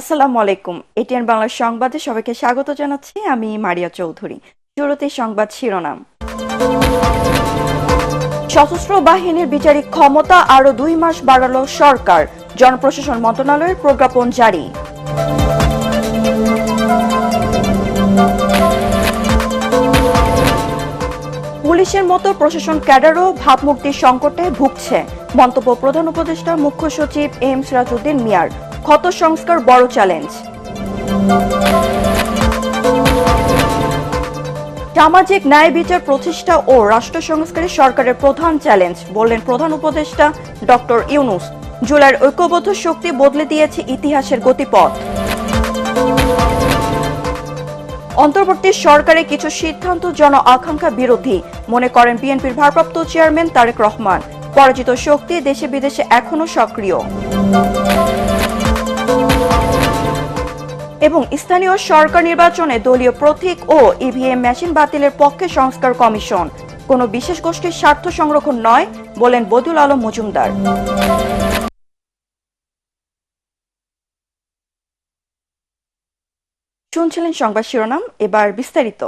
আসসালামু আলাইকুম। এটিএন বাংলার সংবাদে সবাইকে স্বাগত জানাচ্ছি। আমি মারিয়া চৌধুরী। শুরুতে সংবাদ শিরোনাম। সশস্ত্র বাহিনীর বিচারিক ক্ষমতা আরো 2 মাস বাড়ালো সরকার, জনপ্রশাসন মন্ত্রণালয়ের প্রজ্ঞাপন জারি। পুলিশের মতো প্রশাসন ক্যাডারও ভাবমূর্তির সংকটে ভুগছে, মন্তব্য প্রধান উপদেষ্টা মুখ্য সচিব এম সিরাজউদ্দিন মিয়ার। ক্ষত সংস্কার বড় চ্যালেঞ্জ। সামাজিক ন্যায় বিচার প্রতিষ্ঠা ও রাষ্ট্র সংস্কারে সরকারের প্রধান চ্যালেঞ্জ, বললেন প্রধান উপদেষ্টা ডক্টর ইউনূস। জুলাইয়ের ঐক্যবদ্ধ শক্তি বদলে দিয়েছে ইতিহাসের গতিপথ। অন্তর্বর্তী সরকারের কিছু সিদ্ধান্ত জন আকাঙ্ক্ষা বিরোধী, মনে করেন বিএনপির ভারপ্রাপ্ত চেয়ারম্যান তারেক রহমান। পরাজিত শক্তি দেশে বিদেশে এখনো সক্রিয়। এবং স্থানীয় সরকার নির্বাচনে দলীয় প্রতীক ও ইভিএম মেশিন বাতিলের পক্ষে সংস্কার কমিশন। কোনো বিশেষ গোষ্ঠীর স্বার্থ সংরক্ষণ নয়, বলেন বদিউল আলম মজুমদার। শুনছিলেন সংবাদ শিরোনাম, এবার বিস্তারিত।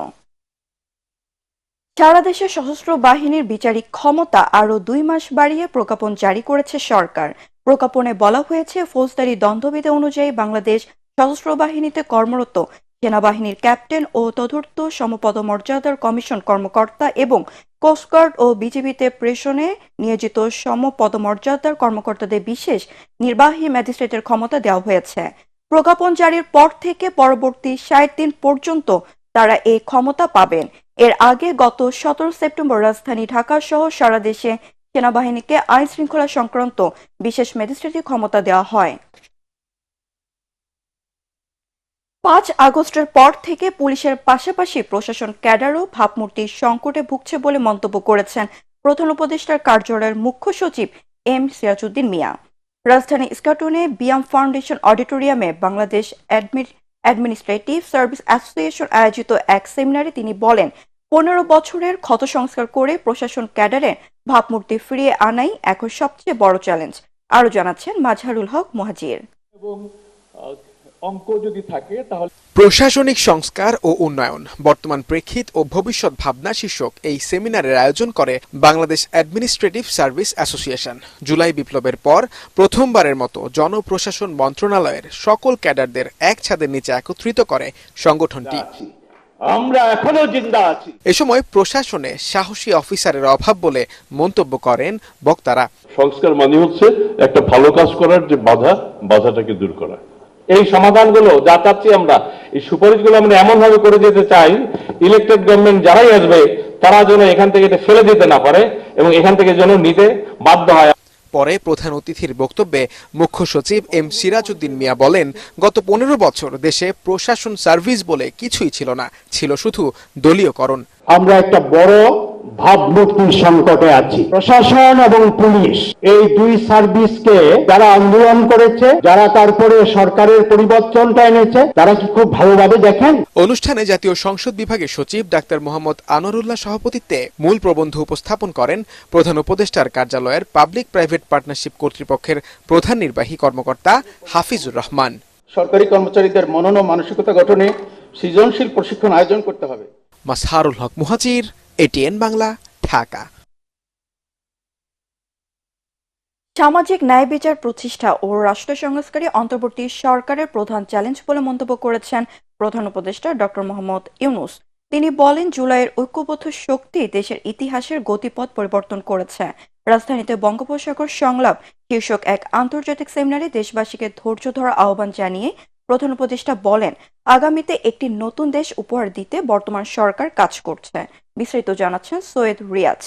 সারা দেশে সশস্ত্র বাহিনীর বিচারিক ক্ষমতা আরো 2 মাস বাড়িয়ে প্রজ্ঞাপন জারি করেছে সরকার। প্রজ্ঞাপনে বলা হয়েছে, ফৌজদারি দণ্ডবিধি অনুযায়ী বাংলাদেশ সশস্ত্র বাহিনীতে কর্মরত সেনাবাহিনীর ক্যাপ্টেন ও তদূর্ধ্ব সমপদমর্যাদার কমিশন কর্মকর্তা এবং কোস্টগার্ড ও বিজিবিতে প্রেষণে নিয়োজিত সমপদমর্যাদার কর্মকর্তাদের বিশেষ নির্বাহী ম্যাজিস্ট্রেটের ক্ষমতা দেওয়া হয়েছে। প্রজ্ঞাপন জারির পর থেকে পরবর্তী 60 দিন পর্যন্ত তারা এই ক্ষমতা পাবেন। এর আগে গত 17 সেপ্টেম্বর রাজধানী ঢাকা সহ সারা দেশে সেনাবাহিনীকে আইন শৃঙ্খলা সংক্রান্ত বিশেষ ম্যাজিস্ট্রেটি ক্ষমতা দেওয়া হয়। 5 আগস্টের পর থেকে পুলিশের পাশাপাশি প্রশাসন ক্যাডারও ভাবমূর্তির সংকটে ভুগছে বলে মন্তব্য করেছেন প্রধান উপদেষ্টার কার্যালয়ের মুখ্য সচিব এম সিরাজউদ্দিন মিয়া। রাজধানী ইস্কাটনে বিয়াম ফাউন্ডেশন অডিটোরিয়ামে বাংলাদেশ অ্যাডমিনিস্ট্রেটিভ সার্ভিস অ্যাসোসিয়েশন আয়োজিত এক সেমিনারে তিনি বলেন, 15 বছরের ক্ষত সংস্কার করে প্রশাসন ক্যাডারের ভাবমূর্তি ফিরিয়ে আনাই এখন সবচেয়ে বড় চ্যালেঞ্জ। আরো জানাচ্ছেন মাজহারুল হক মুহাজির। অঙ্ক যদি থাকে তাহলে প্রশাসনিক সংস্কার ও উন্নয়ন, বর্তমান প্রেক্ষিত ও ভবিষ্যৎ ভাবনা শীর্ষক এই সেমিনারের আয়োজন করে Bangladesh administrative service association. July বিপ্লবের পর প্রথমবারের মতো জনপ্রশাসন মন্ত্রণালয়ের সকল ক্যাডারদের এক ছাদের নিচে একত্রিত করে সংগঠনটি। আমরা এখনো জিন্দা আছি। এ সময় প্রশাসনে সাহসী অফিসারের অভাব বলে মন্তব্য করেন বক্তারা। সংস্কার মানে হচ্ছে একটা ভালো কাজ করার যে বাধাটাকে দূর করা। এই সমাধানগুলো যা চাচ্ছি আমরা, এই সুপারিশগুলো আমরা এমন ভাবে করে যেতে চাই, ইলেকটেড গভর্নমেন্ট যারাই আসবে তারা যেন এখান থেকে এটা ফেলে দিতে না পারে এবং এখান থেকে যেন নিতে বাধ্য হয়। পরে প্রধান অতিথির বক্তব্যে মুখ্য সচিব এম সিরাজউদ্দিন মিয়া বলেন, গত 15 বছর দেশে প্রশাসন সার্ভিস বলে কিছুই ছিল না, ছিল শুধু দলীয়করণ। আমরা একটা বড় ভাবমূর্তির সংকটে আছি। প্রশাসন এবং পুলিশ এই দুই সার্ভিসকে যারা আন্দোলন করেছে, যারা তারপরে সরকারের পরিবর্তনটা এনেছে, তারা কি খুব ভালোভাবে দেখেন? অনুষ্ঠানে জাতীয় সংসদ বিভাগের সচিব ডাক্তার মোহাম্মদ আনোয়ারুল্লাহ সভাপতিত্বে মূল প্রবন্ধ উপস্থাপন করেন প্রধান উপদেষ্টার কার্যালয়ের পাবলিক প্রাইভেট পার্টনারশিপ কর্তৃপক্ষের প্রধান নির্বাহী কর্মকর্তা হাফিজুর রহমান। সরকারি কর্মচারীদের মনন ও মানসিকতা গঠনে সৃজনশীল প্রশিক্ষণ আয়োজন করতে হবে। মাজহারুল হক মুহাজির, এটিএন বাংলা, ঢাকা। সামাজিক ন্যায় বিচার প্রতিষ্ঠা ও রাষ্ট্র সংস্কারে অন্তর্বর্তী সরকারের প্রধান চ্যালেঞ্জ বলে মন্তব্য করেছেন প্রধান উপদেষ্টা ডক্টর মোহাম্মদ ইউনূস। তিনি বলেন, জুলাইয়ের ঐক্যবদ্ধ শক্তি দেশের ইতিহাসের গতিপথ পরিবর্তন করেছে। রাজধানীতে বঙ্গোপসাগর সংলাপ শীর্ষক এক আন্তর্জাতিক সেমিনারে দেশবাসীকে ধৈর্য ধরার আহ্বান জানিয়ে প্রধান উপদেষ্টা বলেন, আগামীতে একটি নতুন দেশ উপহার দিতে বর্তমান সরকার কাজ করছে। বিস্তারিত জানাচ্ছেন সৈয়দ রিয়াজ।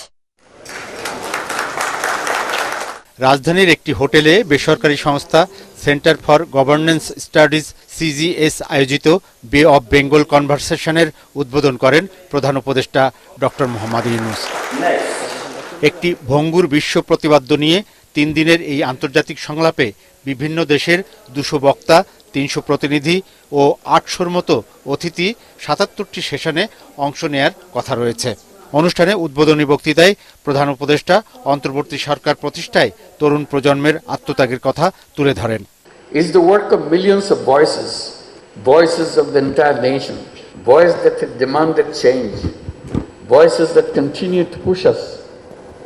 রাজধানীর একটি হোটেলে বেসরকারি সংস্থা centre for governance studies CGS আয়োজিত বে অব বেঙ্গল কনভারসেশনের উদ্বোধন করেন প্রধান উপদেষ্টা ডক্টর মোহাম্মদ ইউনূস। একটি ভঙ্গুর বিশ্ব প্রতিপাদ্য নিয়ে 3 দিনের এই আন্তর্জাতিক সংলাপে বিভিন্ন দেশের 200 বক্তা, 300 প্রতিনিধি ও 800-র মতো অতিথি 77টি সেশনে অংশ নেয়ার কথা রয়েছে। অনুষ্ঠানে উদ্বোধনী বক্তৃতায় প্রধান উপদেষ্টা অন্তর্বর্তী সরকার প্রতিষ্ঠায় তরুণ প্রজন্মের আত্মত্যাগের কথা তুলে ধরেন। is the work of millions of voices, voices of the entire nation, voices that have demanded change, voices that continue to push us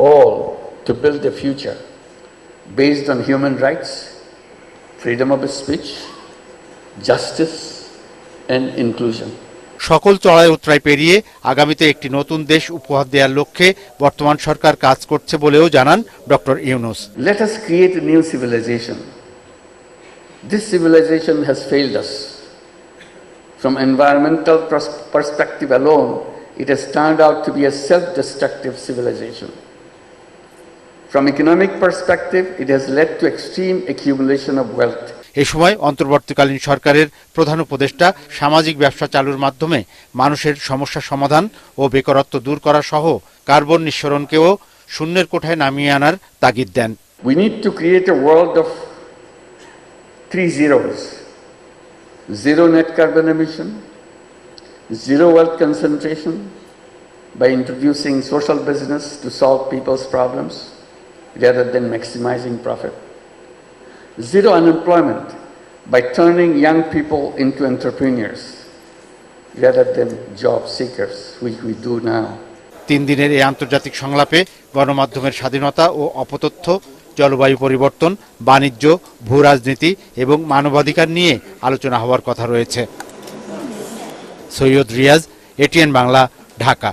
all to build a future based on human rights, freedom of speech, justice, and inclusion. সকল চড়াই উতরাই পেরিয়ে আগামীতে একটি নতুন দেশ উপহার দেওয়ার লক্ষ্যে বর্তমান সরকার কাজ করছে বলেও জানান doctor Yunus. Let us create a new civilization. This civilization has failed us. From environmental perspective alone, it has turned out to be a self-destructive civilization. From economic perspective, it has led to extreme accumulation of wealth. এ সময় অন্তর্বর্তীকালীন সরকারের প্রধান উপদেষ্টা সামাজিক ব্যবসা চালুর মাধ্যমে মানুষের সমস্যা সমাধান ও বেকারত্ব দূর করা সহ কার্বন নিঃসরণকেও শূন্যের কোঠায় নামিয়ে আনার তাগিদ দেন। We need to create a world of 3 zeros. Zero net carbon emission, zero wealth concentration by introducing social business to solve people's problems rather than maximizing profit. Zero unemployment by turning young people into entrepreneurs rather than job seekers, which we do now. 3 দিনের এই আন্তর্জাতিক সংলাপে গণমাধ্যমের স্বাধীনতা ও অপতথ্য, জলবায়ু পরিবর্তন, বাণিজ্য, ভূরাজনীতি এবং মানবাধিকার নিয়ে আলোচনা হওয়ার কথা রয়েছে। সৈয়দ রিয়াজ, এটিএন বাংলা, ঢাকা।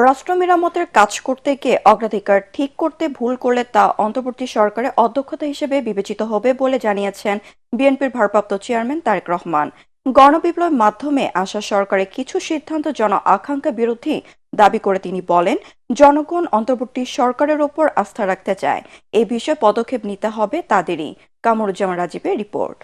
রাষ্ট্র মেরামতের কাজ করতে গিয়ে অগ্রাধিকার ঠিক করতে ভুল করলে তা অন্তর্বর্তী সরকারের অদক্ষতা হিসেবে বিবেচিত হবে বলে জানিয়েছেন বিএনপির ভারপ্রাপ্ত চেয়ারম্যান তারেক রহমান। গণবিপ্লবের মাধ্যমে আসা সরকারের কিছু সিদ্ধান্ত জন আকাঙ্ক্ষা বিরোধী দাবি করে তিনি বলেন, জনগণ অন্তর্বর্তী সরকারের ওপর আস্থা রাখতে চায়, এ বিষয়ে পদক্ষেপ নিতে হবে তাদেরই। কামরুজ্জামান রাজীবের রিপোর্ট।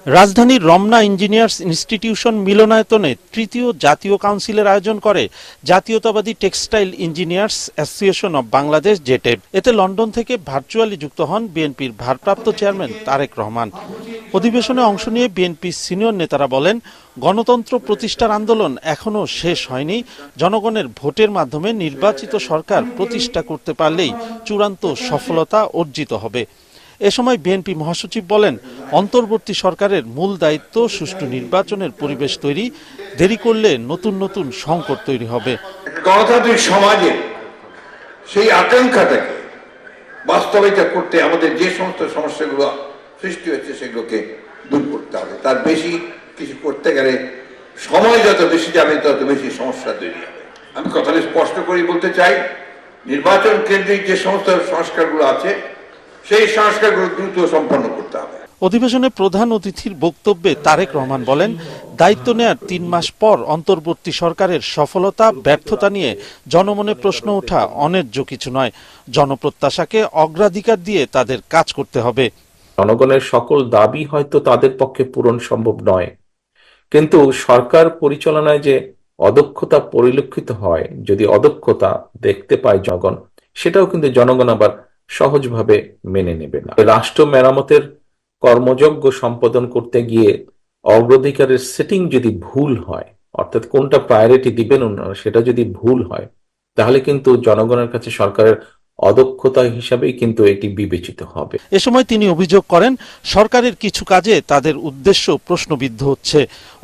রাজধানীর রমনা ইঞ্জিনিয়ার্স ইনস্টিটিউশন মিলনায়তনে তৃতীয় জাতীয় কাউন্সিলের আয়োজন করে জাতীয়তাবাদী textile engineers association of Bangladesh জেটেব। এতে লন্ডন থেকে ভার্চুয়ালি যুক্ত হন বিএনপির ভারপ্রাপ্ত চেয়ারম্যান তারেক রহমান। অধিবেশনে অংশ নিয়ে বিএনপির সিনিয়র নেতারা বলেন, গণতন্ত্র প্রতিষ্ঠার আন্দোলন এখনো শেষ হয়নি। জনগণের ভোটের মাধ্যমে নির্বাচিত সরকার প্রতিষ্ঠা করতে পারলেই চূড়ান্ত সফলতা অর্জিত হবে। এ সময় বিএনপি মহাসচিব বলেন, অন্তর্বর্তী সরকারের মূল দায়িত্ব সুষ্ঠু নির্বাচনের পরিবেশ তৈরি, দেরি করলে নতুন নতুন সংকট তৈরি হবে। গণতান্ত্রিক সমাজে সেই আকাঙ্ক্ষাটাকে বাস্তবায়িত করতে আমাদের যে সমস্ত সমস্যাগুলো সৃষ্টি হচ্ছে সেগুলোকে দূর করতে হবে। তার বেশি কিছু করতে গেলে সময় যত বেশি যাবে তত বেশি সমস্যা তৈরি হবে। আমি কথাটা স্পষ্ট করে বলতে চাই, নির্বাচন কেন্দ্রিক যে সমস্ত সংস্কারগুলো আছে সেই সংস্কারগুলো দ্রুত সম্পন্ন করতে হবে। অধিবেশনে প্রধান অতিথির বক্তব্যে তারেক রহমান বলেন, দায়িত্ব নেয়ার 3 মাস পর অন্তর্বর্তী সরকারের সফলতা ব্যর্থতা নিয়ে জনমনে প্রশ্ন ওঠা অন্যায্য কিছু নয়। জনপ্রত্যাশাকে অগ্রাধিকার দিয়ে তাদের কাজ করতে হবে। জনগণের সকল দাবি হয়তো তাদের পক্ষে পূরণ সম্ভব নয়, কিন্তু সরকার পরিচালনায় যে অদক্ষতা পরিলক্ষিত হয়, যদি অদক্ষতা দেখতে পায় জনগণ, সেটাও কিন্তু জনগণ আবার সহজভাবে মেনে নেবে না। রাষ্ট্র মেরামতের কর্মযজ্ঞ সম্পাদন করতে গিয়ে অগ্রাধিকারের সেটিং যদি ভুল হয়, অর্থাৎ কোনটা প্রায়োরিটি দিবেন ওনারা সেটা যদি ভুল হয়, তাহলে কিন্তু জনগণের কাছে সরকারের অদক্ষতা হিসাবেই কিন্তু এটি বিবেচিত হবে। এ সময় তিনি অভিযোগ করেন, সরকারের কিছু কাজে তাদের উদ্দেশ্য প্রশ্নবিদ্ধ হচ্ছে।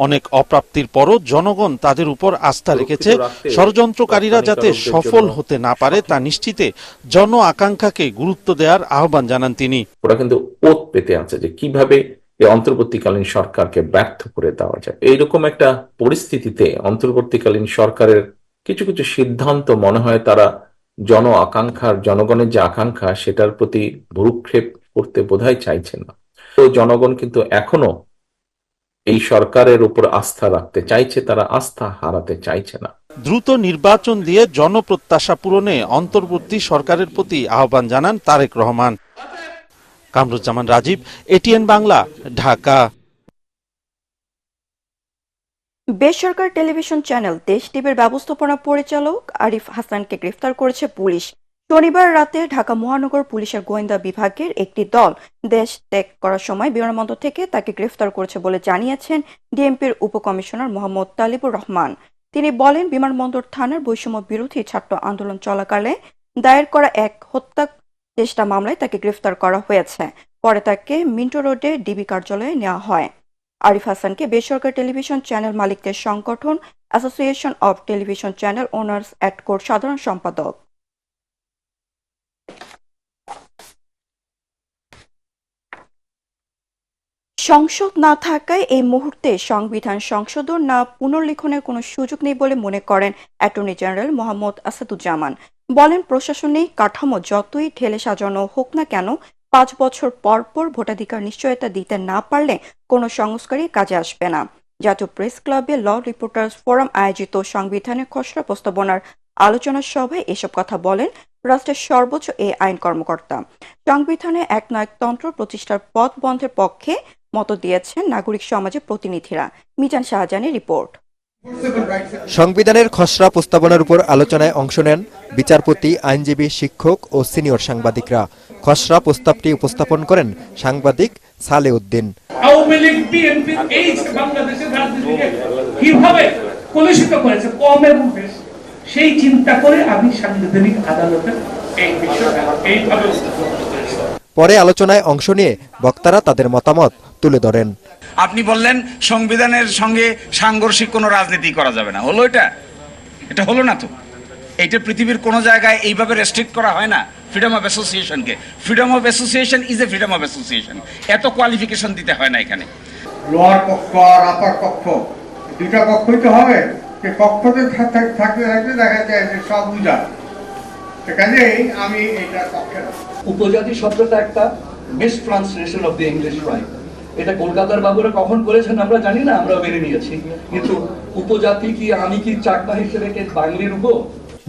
অনেক অপ্রাপ্তির পরও জনগণ তাদের উপর আস্থা রেখেছে। ষড়যন্ত্রকারীরা যাতে সফল হতে না পারে তা নিশ্চিতে জন আকাঙ্ক্ষাকে গুরুত্ব দেওয়ার আহ্বান জানান তিনি। ওরা কিন্তু ওত পেতে আছে যে কিভাবে এই অন্তর্বর্তীকালীন সরকারকে ব্যর্থ করে দেওয়া যায়। এইরকম একটা পরিস্থিতিতে অন্তর্বর্তীকালীন সরকারের কিছু কিছু সিদ্ধান্ত মনে হয় তারা জন আকাঙ্ক্ষার, জনগণের যে আকাঙ্ক্ষা সেটার প্রতি ভ্রুক্ষেপ করতে বোধহয় চাইছে না। তো জনগণ কিন্তু এখনো এই সরকারের উপর আস্থা রাখতে চাইছে, তারা আস্থা হারাতে চাইছে না। দ্রুত নির্বাচন দিয়ে জনপ্রত্যাশা পূরণে অন্তর্বর্তী সরকারের প্রতি আহ্বান জানান তারেক রহমান। কামরুজ্জামান রাজীব, এটিএন বাংলা, ঢাকা। বেসরকারি টেলিভিশন চ্যানেল দেশ টিভির ব্যবস্থাপনা পরিচালক আরিফ হাসানকে গ্রেফতার করেছে পুলিশ। শনিবার রাতে ঢাকা মহানগর পুলিশের গোয়েন্দা বিভাগের একটি দল দেশ ত্যাগ করার সময় বিমানবন্দর থেকে তাকে গ্রেফতার করেছে বলে জানিয়েছেন ডিএমপির উপকমিশনার মোহাম্মদ তালিবুর রহমান। তিনি বলেন, বিমানবন্দর থানার বৈষম্য বিরোধী ছাত্র আন্দোলন চলাকালে দায়ের করা এক হত্যা চেষ্টা মামলায় তাকে গ্রেফতার করা হয়েছে। পরে তাকে মিন্টো রোডে ডিবি কার্যালয়ে নেওয়া হয়। আরিফ হাসানকে বেসরকারি টেলিভিশন চ্যানেল মালিকদের সংগঠন association of television channel owners অ্যাডকোর সাধারণ সম্পাদক। সংসদ না থাকায় এই মুহূর্তে সংবিধান সংশোধন না পুনর্লিখনের কোনো সুযোগ নেই বলে মনে করেন অ্যাটর্নি জেনারেল মোহাম্মদ আসাদুজ্জামান। বলেন, প্রশাসনিক কাঠামো যতই ঢেলে সাজানো হোক না কেন, 5 বছর পর পর ভোটাধিকার নিশ্চয়তা দিতে না পারলে কোনো সংস্কারই কাজে আসবে না। জাতীয় প্রেস ক্লাবে ল রিপোর্টার্স ফোরাম আয়োজিত সংবিধানের খসড়া প্রস্তাবনার আলোচনা সভায় এসব কথা বলেন রাষ্ট্রের সর্বোচ্চ এই আইন কর্মকর্তা। সংবিধানে একনায়কতন্ত্র প্রতিষ্ঠার পথ বন্ধের পক্ষে মত দিয়েছেন নাগরিক সমাজের প্রতিনিধিরা। মিজান শাহজাহানের রিপোর্ট। সংবিধানের খসড়া প্রস্তাবনার উপর আলোচনায় অংশ নেন বিচারপতি, আইনজীবী, শিক্ষক ও সিনিয়র সাংবাদিকরা। খসড়া প্রস্তাবটি উপস্থাপন করেন সাংবাদিক সালেউদ্দিন। আওয়ামী লীগ বিএনপির এই বাংলাদেশের রাজনীতিকে কিভাবে কলুষিত করেছে কমের রূপে, সেই চিন্তা করে আমি সাংবিধানিক আদালতে এই বিষয়টা এইভাবে পরে আলোচনায় অংশ নিয়ে বক্তারা তাদের মতামত তুলে ধরেন। আপনি বললেন সংবিধানের সঙ্গে সাংঘর্ষিক কোনো রাজনীতি করা যাবে না, হলো এটা হলো না তো। এইটা পৃথিবীর কোনো জায়গায় এইভাবে রেস্ট্রিক্ট করা হয় না ফ্রিডম অফ অ্যাসোসিয়েশনকে। Freedom of association is a freedom of association, এত কোয়ালিফিকেশন দিতে হয় না এখানে। লোয়ার পক্ষ আর আপার পক্ষ দুটা পক্ষই তো হবে, পক্ষতে থাকতে থাকতে দেখা যায় যে সব বুঝা। সেখানে আমি এটা পক্ষে। উপজাতি শব্দটা একটা miss translation of the English right. এটা কলকাতার বাবুরা কখন বলেছেন আমরা জানি না, আমরা মেনে নিয়েছি। কিন্তু উপজাতি কি আমি কি চাকমা হিসেবে বাঙালির উপ।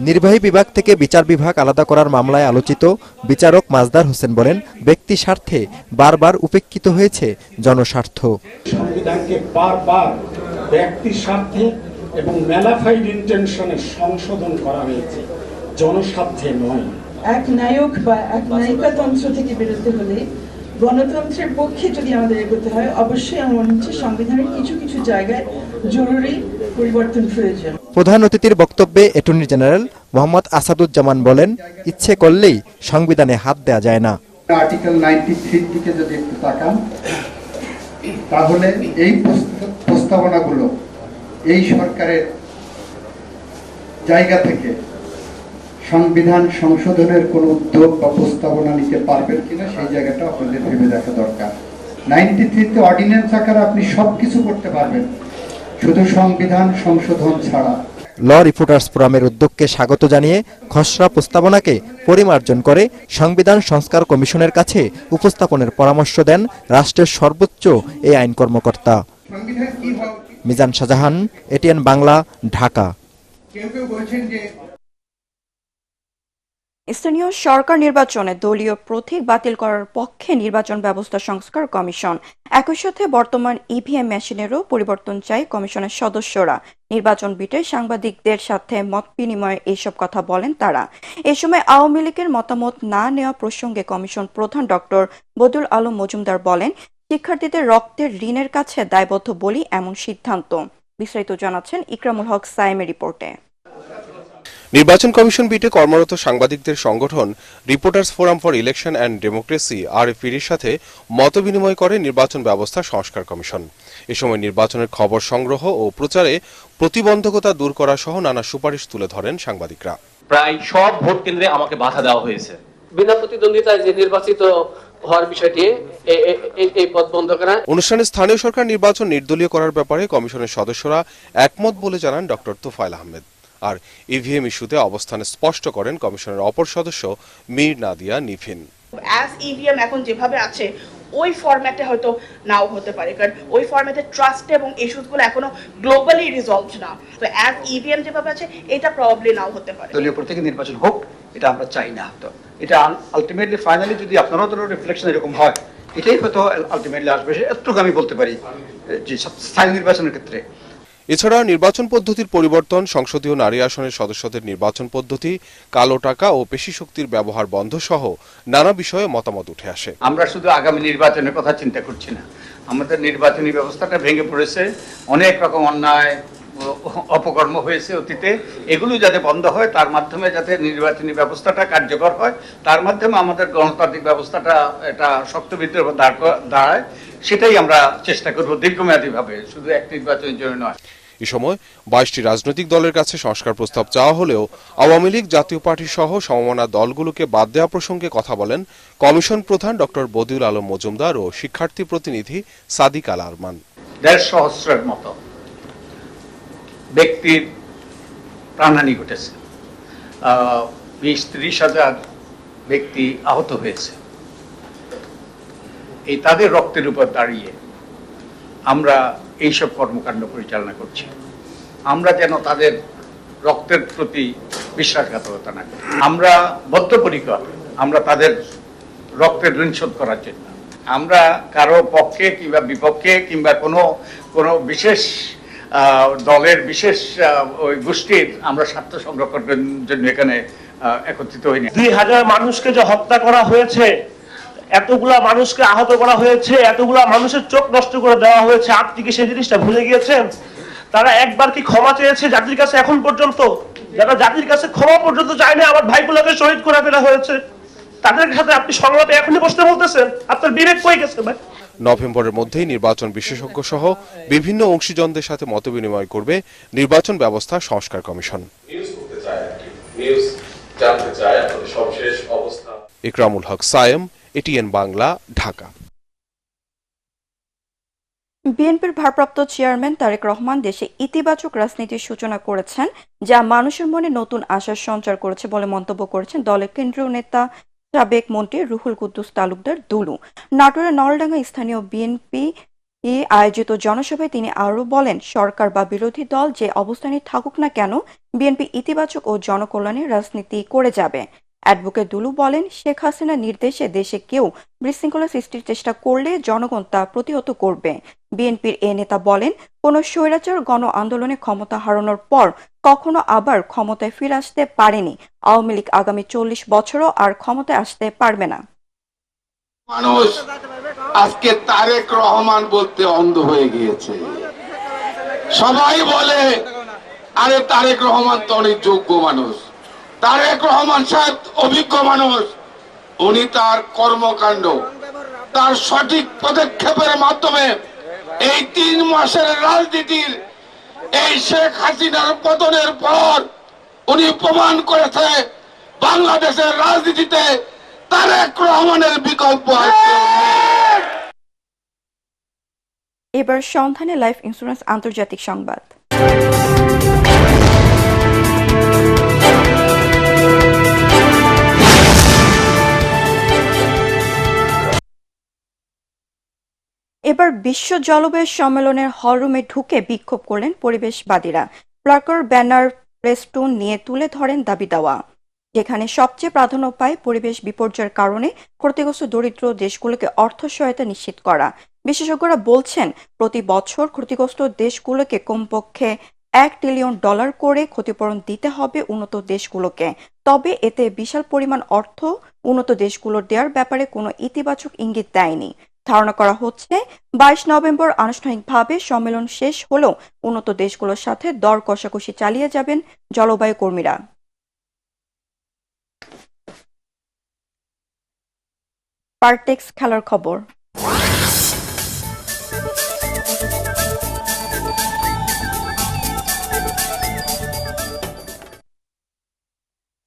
নির্বাহী বিভাগ থেকে বিচার বিভাগ আলাদা করার মামলায় আলোচিত বিচারক মাজদার হোসেন বলেন, ব্যক্তি স্বার্থে বারবার উপেক্ষিত হয়েছে জনস্বার্থ। সংবিধানকে বারবার ব্যক্তি স্বার্থে এবং ম্যালাফাইড ইন্টেনশনে সংশোধন করা হয়েছে, জনস্বার্থে নয়। এক নায়ক বা এক নায়িকাতন্ত্র থেকে বেরোতে হলে গণতন্ত্রের পক্ষে যদি আমাদের এগোতে হয়, অবশ্যই আমার মনে হচ্ছে সংবিধানের কিছু কিছু জায়গায় জরুরি পরিবর্তন প্রয়োজন। প্রধান অতিথির বক্তব্যে অ্যাটর্নি জেনারেল মোহাম্মদ আসাদুজ্জামান বলেন, ইচ্ছে করলেই সংবিধানে হাত দেওয়া যায় না। আর্টিকেল 93 দিকে যদি একটু তাকান, তাহলে এই প্রস্তাবনাগুলো এই সরকারের জায়গা থেকে সংবিধান সংশোধনের কোনো উদ্যোগ বা প্রস্তাবনা নিতে পারবেন কিনা, সেই জায়গাটা আপনাদের ভেবে দেখা দরকার। 93-তে অর্ডিন্যান্স আকারে আপনি সবকিছু করতে পারবেন, শুধু সংবিধান সংশোধন ছাড়া। ল রিপোর্টার্স ফোরামের উদ্যোগকে স্বাগত জানিয়ে খসড়া প্রস্তাবনাকে পরিমার্জন করে সংবিধান সংস্কার কমিশনের কাছে উপস্থাপনের পরামর্শ দেন রাষ্ট্রের সর্বোচ্চ এই আইন কর্মকর্তা। মিজান শাহজাহান, এটিএন বাংলা, ঢাকা। স্থানীয় সরকার নির্বাচনে দলীয় প্রতীক বাতিল করার পক্ষে নির্বাচন ব্যবস্থা সংস্কার কমিশন। একই সাথে বর্তমান ইভিএম মেশিনেরও পরিবর্তন চাই কমিশনের সদস্যরা। নির্বাচন বিটে সাংবাদিকদের সাথে মত বিনিময়ে এইসব কথা বলেন তারা। এ সময় আওয়ামী লীগের মতামত না নেওয়া প্রসঙ্গে কমিশন প্রধান ডক্টর বদরুল আলম মজুমদার বলেন, শিক্ষার্থীদের রক্তের ঋণের কাছে দায়বদ্ধ বলি এমন সিদ্ধান্ত। বিস্তারিত জানাচ্ছেন ইকরামুল হক সাইমের রিপোর্টে। নির্বাচন কমিশন বিটে কর্মরত সাংবাদিকদের সংগঠন reporters forum for election and democracy আরএফপির সাথে মতবিনিময় করে নির্বাচন ব্যবস্থা সংস্কার কমিশন। এ সময় নির্বাচনের খবর সংগ্রহ ও প্রচারে প্রতিবন্ধকতা দূর করা সহ নানা সুপারিশ তুলে ধরেন সাংবাদিকরা। প্রায় সব ভোট কেন্দ্রে আমাকে বাধা দেওয়া হয়েছে। বিনা প্রতিদ্বন্দ্বিতায় যে নির্বাচিত হওয়ার বিষয়টি এই পথ বন্ধ করা। অনুষ্ঠানে স্থানীয় সরকার নির্বাচন নির্দলীয় করার ব্যাপারে কমিশনের সদস্যরা একমত বলে জানান ডক্টর তোফায়েল আহমেদ। আর ইভিএম ইস্যুতে অবস্থান স্পষ্ট করেন কমিশনের অপর সদস্য মীর নাদিয়া নিভিন। অ্যাজ ইভিএম এখন যেভাবে আছে ওই ফরম্যাটে হয়তো নাও হতে পারে, কারণ ওই ফরম্যাটে ট্রাস্ট এবং ইস্যুসগুলো এখনো গ্লোবালি রিজলভড না। তো অ্যাজ ইভিএম যেভাবে আছে এটা প্রবাবলি নাও হতে পারে। দলীয় প্রতীকে নির্বাচন হোক, এটা আমরা চাই না। তো এটা আলটিমেটলি ফাইনালি যদি আপনারও তো রিফ্লেকশন এরকম হয়, এটাই হয়তো আলটিমেটলি আসবে। এতটুকু আমি বলতে পারি যে স্থায়ী নির্বাচনের ক্ষেত্রে। এছাড়া নির্বাচন পদ্ধতির পরিবর্তন, সংসদীয় নারী আসনের সদস্যদের নির্বাচন পদ্ধতি, কালো টাকা ও পেশি শক্তির ব্যবহার বন্ধ সহ নানা বিষয়ে মতামত উঠে আসে। আমরা শুধু আগামী নির্বাচনের কথা চিন্তা করছি না, আমাদের নির্বাচনী ব্যবস্থাটা ভেঙে পড়েছে, অনেক রকম অন্যায় অপকর্ম হয়েছে অতীতে, এগুলো যাতে বন্ধ হয়, তার মাধ্যমে যাতে নির্বাচনী ব্যবস্থাটা কার্যকর হয়, তার মাধ্যমে আমাদের গণতান্ত্রিক ব্যবস্থাটা এটা শক্তভিত্তির উপর দাঁড়ায়, সেটাই আমরা চেষ্টা করব দীর্ঘমেয়াদীভাবে, শুধু এক নির্বাচনের জন্য নয়। এ সময় 22টি রাজনৈতিক দলের কাছে সংস্কার প্রস্তাব চাওয়া হলেও আওয়ামী লীগ, জাতীয় পার্টি সহ সমমনা দলগুলোকে বাদ দেওয়া প্রসঙ্গে কথা বলেন কমিশন প্রধান ডক্টর বদিউল আলম মজুমদার ও শিক্ষার্থী প্রতিনিধি সাদিক আল আরমান। 1.5 সহস্রের মতো ব্যক্তির প্রাণহানি ঘটেছে, 20-30 হাজার ব্যক্তি আহত হয়েছে। এই তাদের রক্তের উপর দাঁড়িয়ে আমরা এইসব কর্মকাণ্ড পরিচালনা করছি। আমরা যেন তাদের রক্তের প্রতি বিশ্বাসঘাতকতা না করি। আমরা বদ্ধপরিকর, আমরা তাদের রক্তের ঋণ শোধ করার জন্য। আমরা কারো পক্ষে কিংবা বিপক্ষে কিংবা কোনো বিশেষ দলের বিশেষ ওই গোষ্ঠীর আমরা স্বার্থ সংরক্ষণের জন্য এখানে একত্রিত হইনি। 2000 মানুষকে যে হত্যা করা হয়েছে, এতগুলা মানুষকে আহত করা হয়েছে, এতগুলা মানুষের চোখ নষ্ট করে দেওয়া হয়েছে, আপনি কি সেই জিনিসটা ভুলে গিয়েছেন? তারা একবার কি ক্ষমা চেয়েছে জাতির কাছে? এখন পর্যন্ত যারা জাতির কাছে ক্ষমা পর্যন্ত চায় না, আমার ভাইগুলোকে শহীদ করে ফেলা হয়েছে, তাদের সাথে আপনি সংলাপে এখনই বসতে বলতেছেন? আপনার বিবেক কই গেছে ভাই? নভেম্বরের মধ্যেই নির্বাচন বিশেষজ্ঞ সহ বিভিন্ন অংশীজনদের সাথে মতবিনিময় করবে নির্বাচন ব্যবস্থা সংস্কার কমিশন। ইকরামুল হক সায়েম, এটিএন বাংলা, ঢাকা। বিএনপির ভারপ্রাপ্ত চেয়ারম্যান তারেক রহমান দেশে ইতিবাচক রাজনীতির সূচনা করেছেন, যা মানুষের মনে নতুন আশার সঞ্চার করেছে বলে মন্তব্য করেছেন দলের কেন্দ্রীয় নেতা সাবেক মন্ত্রী রুহুল কুদ্দুস তালুকদার দুলু। নাটোরের নলডাঙ্গা স্থানীয় বিএনপি আয়োজিত জনসভায় তিনি আরও বলেন, সরকার বা বিরোধী দল যে অবস্থানে থাকুক না কেন, বিএনপি ইতিবাচক ও জনকল্যাণের রাজনীতি করে যাবে। অ্যাডভোকেট দুলু বলেন, শেখ হাসিনার নির্দেশে দেশে কেউ বিশৃঙ্খলা সৃষ্টির চেষ্টা করলে জনগণ তা প্রতিহত করবে। বিএনপির এ নেতা বলেন, কোন স্বৈরাচার গণ আন্দোলনে ক্ষমতা হারানোর পর কখনো আবার ক্ষমতায় ফিরে আসতে পারেনি। আওয়ামী লীগ আগামী 40 বছরও আর ক্ষমতায় আসতে পারবে না। মানুষ আজকে তারেক রহমান বলতে অন্ধ হয়ে গিয়েছে। সবাই বলে, আরে তারেক রহমান তো অনেক যোগ্য মানুষ, তারেক রহমান সাহেব অভিজ্ঞ মানুষ, উনি তার কর্মকাণ্ড, তার সঠিক পদক্ষেপের মাধ্যমে এই 3 মাসের রাজনীতির, এই শেখ হাসিনার পতনের পর উনি প্রমাণ করেছে বাংলাদেশের রাজনীতিতে তারেক রহমানের বিকল্প আছে। এবার সন্ধানে লাইফ ইন্স্যুরেন্স আন্তর্জাতিক সংবাদ। এবার বিশ্ব জলবায়ু সম্মেলনের হলরুমে ঢুকে বিক্ষোভ করলেন পরিবেশবাদীরা। প্লাকার, ব্যানার, প্লেস্টুন নিয়ে তুলে ধরেন দাবি দেওয়া, যেখানে সবচেয়ে প্রাধান্য পায় পরিবেশ বিপর্যয়ের কারণে ক্ষতিগ্রস্ত দরিদ্র দেশগুলোকে অর্থ সহায়তা নিশ্চিত করা। বিশেষজ্ঞরা বলছেন, প্রতি বছর ক্ষতিগ্রস্ত দেশগুলোকে কমপক্ষে $1 ট্রিলিয়ন করে ক্ষতিপূরণ দিতে হবে উন্নত দেশগুলোকে। তবে এতে বিশাল পরিমাণ অর্থ উন্নত দেশগুলোর দেওয়ার ব্যাপারে কোনো ইতিবাচক ইঙ্গিত দেয়নি। ধারণা করা হচ্ছে 22 নভেম্বর আনুষ্ঠানিকভাবে সম্মেলন শেষ হলেও উন্নত দেশগুলোর সাথে দর কষাকষি চালিয়ে যাবেন জলবায়ু কর্মীরা। পারটেক্স খেলার খবর।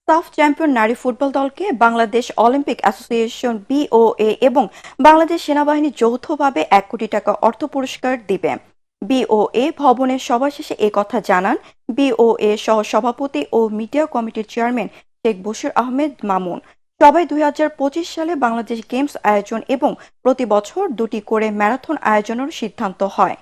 সাফ চ্যাম্পিয়ন নারী ফুটবল দলকে বাংলাদেশ অলিম্পিক অ্যাসোসিয়েশন BOA এবং বাংলাদেশ সেনাবাহিনী যৌথভাবে $1 কোটি অর্থ পুরস্কার দিবে। BOA ভবনের সভা শেষে একথা জানান BOA সহ সভাপতি ও মিডিয়া কমিটির চেয়ারম্যান শেখ বশির আহমেদ মামুন। সবাই 2025 সালে বাংলাদেশ গেমস আয়োজন এবং প্রতি বছর 2টি করে ম্যারাথন আয়োজনের সিদ্ধান্ত হয়।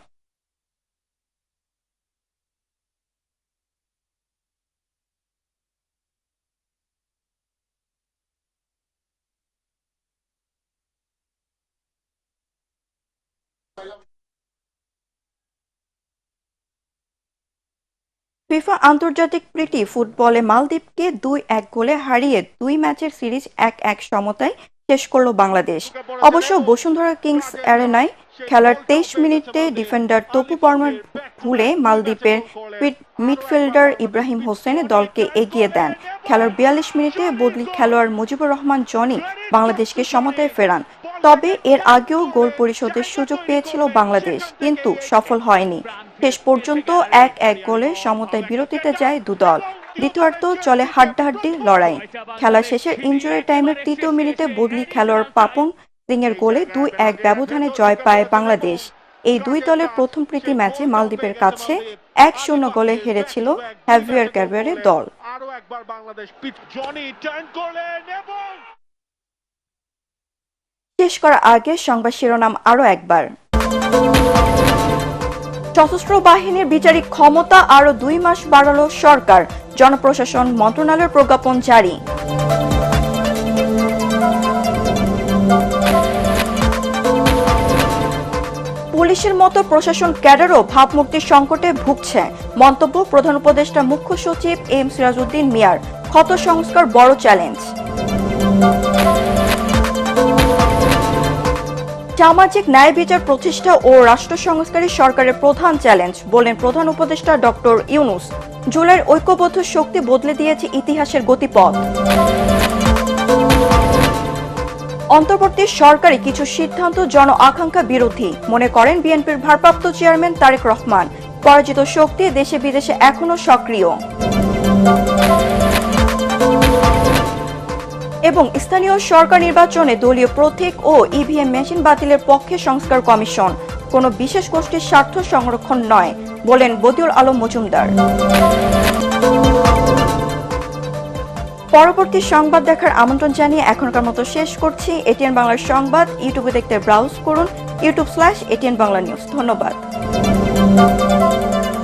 ফিফা আন্তর্জাতিক প্রীতি ফুটবলে মালদ্বীপকে 2-1 গোলে হারিয়ে 2 ম্যাচের সিরিজ 1-1 সমতায় শেষ করল বাংলাদেশ। অবশ্য বসুন্ধরা কিংস অ্যারেনায় খেলার 23 মিনিটে ডিফেন্ডার তপু বর্মার ভুলে মালদ্বীপের মিডফিল্ডার ইব্রাহিম হোসেন দলকে এগিয়ে দেন। খেলার 42 মিনিটে বদলি খেলোয়াড় মুজিবুর রহমান জনি বাংলাদেশকে সমতায় ফেরান। তবে এর আগেও গোল পরিশোধের সুযোগ পেয়েছিল বাংলাদেশ, কিন্তু সফল হয়নি। শেষ পর্যন্ত 1-1 গোলে সমতায় বিরতিতে যায় দুদল। দ্বিতীয়ার্ধ চলে হাড্ডাহাড্ডি লড়াই। খেলা শেষের ইনজুরি টাইমের 3য় মিনিটে বদলি খেলোয়াড় পাপন সিং এর গোলে 2-1 ব্যবধানে জয় পায় বাংলাদেশ। এই দুই দলের প্রথম প্রীতি ম্যাচে মালদ্বীপের কাছে 1-0 গোলে হেরেছিল হ্যাভিয়ার ক্যারবেরের দল। শেষ করার আগে সংবাদ শিরোনাম আরো একবার। সশস্ত্র বাহিনীর বিচারিক ক্ষমতা আরো 2 মাস বাড়ালো সরকার, জনপ্রশাসন মন্ত্রণালয়ের প্রজ্ঞাপন জারি। পুলিশের মতো প্রশাসন ক্যাডারও ভাবমূর্তির সংকটে ভুগছে, মন্তব্য প্রধান উপদেষ্টা মুখ্য সচিব এম সিরাজউদ্দিন মিয়ার। ক্ষত সংস্কার বড় চ্যালেঞ্জ। সামাজিক ন্যায় বিচার প্রতিষ্ঠা ও রাষ্ট্র সংস্কারই সরকারের প্রধান চ্যালেঞ্জ, বলেন প্রধান উপদেষ্টা ডক্টর ইউনূস। জুলাইয়ের ঐক্যবদ্ধ শক্তি বদলে দিয়েছে ইতিহাসের গতিপথ। অন্তর্বর্তী সরকারি কিছু সিদ্ধান্ত জন আকাঙ্ক্ষা বিরোধী, মনে করেন বিএনপির ভারপ্রাপ্ত চেয়ারম্যান তারেক রহমান। পরাজিত শক্তি দেশে বিদেশে এখনো সক্রিয়। এবং স্থানীয় সরকার নির্বাচনে দলীয় প্রতীক ও ইভিএম মেশিন বাতিলের পক্ষে সংস্কার কমিশন, কোনো বিশেষ গোষ্ঠীর স্বার্থ সংরক্ষণ নয়, বলেন বদিউল আলম মজুমদার। পরবর্তী সংবাদ দেখার আমন্ত্রণ জানিয়ে এখনকার মতো শেষ করছি। এটিএন বাংলার সংবাদ ইউটিউবে দেখতে ব্রাউজ করুন youtube/ATN Bangla News। ধন্যবাদ।